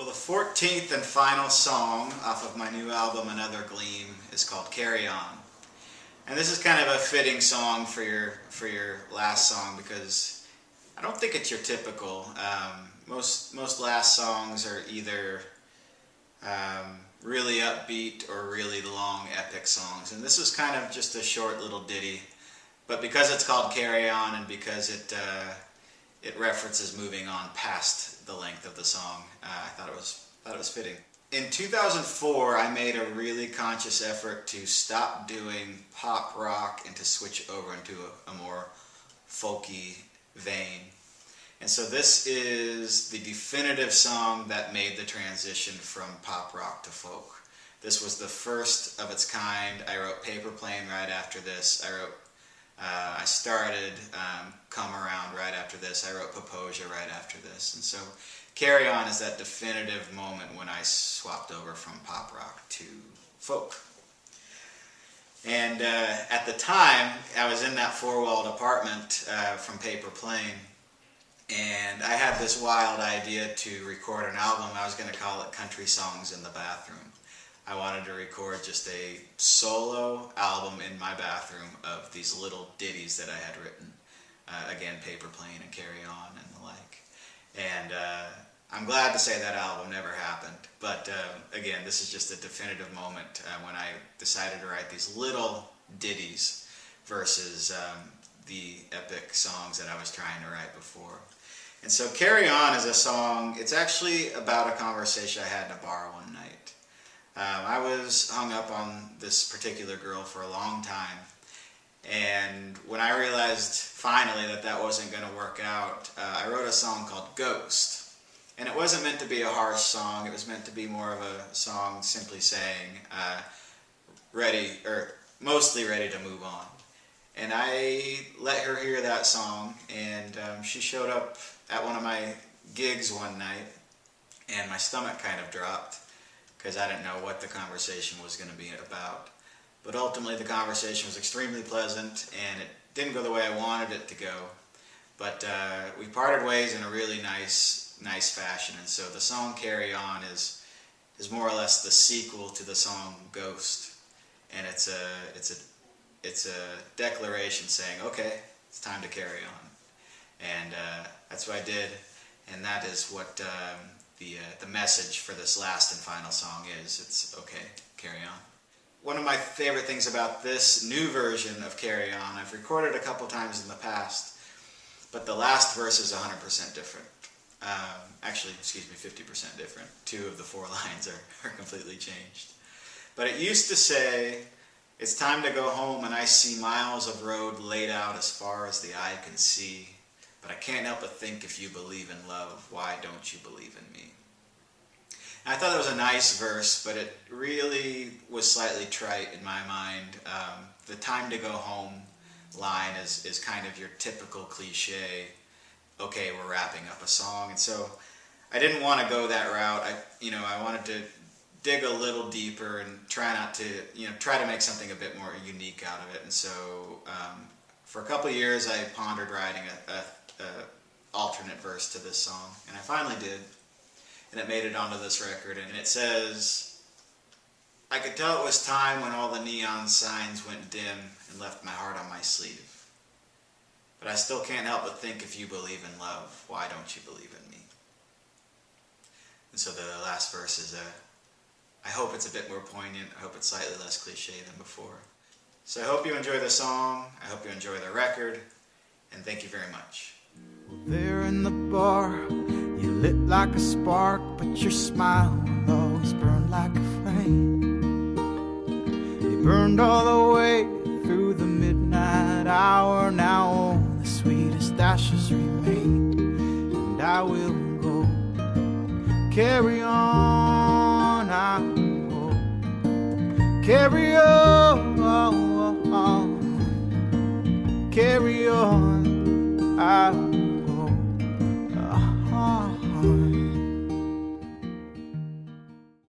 The 14th and final song off of my new album, Another Gleam, is called Carry On. And this is kind of a fitting song for your last song because I don't think it's your typical. Most last songs are either really upbeat or really long epic songs. And this is kind of just a short little ditty. But because it's called Carry On and because it references moving on past the length of the song, I thought it was fitting. In 2004, I made a really conscious effort to stop doing pop rock and to switch over into a more folky vein. And so this is the definitive song that made the transition from pop rock to folk. This was the first of its kind. I wrote Paper Plane right after this. I started Come Around right after this. I wrote Paposia right after this. And so Carry On is that definitive moment when I swapped over from pop rock to folk. And at the time, I was in that four-walled apartment from Paper Plane, and I had this wild idea to record an album. I was going to call it Country Songs in the Bathroom. I wanted to record just a solo album in my bathroom of these little ditties that I had written. Again, Paper Plane and Carry On and the like. And I'm glad to say that album never happened. But again, this is just a definitive moment when I decided to write these little ditties versus the epic songs that I was trying to write before. And so Carry On is a song, it's actually about a conversation I had in a bar one night. I was hung up on this particular girl for a long time, and when I realized finally that wasn't going to work out, I wrote a song called Ghost. And it wasn't meant to be a harsh song, it was meant to be more of a song simply saying, mostly ready to move on. And I let her hear that song, and she showed up at one of my gigs one night, and my stomach kind of dropped, because I didn't know what the conversation was going to be about. But ultimately the conversation was extremely pleasant, and it didn't go the way I wanted it to go. But we parted ways in a really nice fashion, and so the song Carry On is more or less the sequel to the song Ghost. And it's a declaration saying, okay, it's time to carry on. And that's what I did, and that is what the message for this last and final song is. It's okay, carry on. One of my favorite things about this new version of Carry On, I've recorded a couple times in the past, but the last verse is 100% different. Actually, 50% different. 2 of the 4 lines are completely changed. But it used to say, it's time to go home and I see miles of road laid out as far as the eye can see. But I can't help but think if you believe in love, why don't you believe in me? And I thought that was a nice verse, but it really was slightly trite in my mind. The time to go home line is kind of your typical cliche, okay, we're wrapping up a song. And so I didn't want to go that route. I wanted to dig a little deeper and try to make something a bit more unique out of it. And so for a couple of years I pondered writing a alternate verse to this song, and I finally did, and it made it onto this record. And it says, I could tell it was time when all the neon signs went dim and left my heart on my sleeve, but I still can't help but think if you believe in love, why don't you believe in me? And so the last verse is I hope it's a bit more poignant, I hope it's slightly less cliche than before. So I hope you enjoy the song, I hope you enjoy the record, and thank you very much. There in the bar, you lit like a spark, but your smile will always burn like a flame. You burned all the way through the midnight hour. Now all the sweetest ashes remain, and I will go. Carry on, I will go. Carry on, carry on, I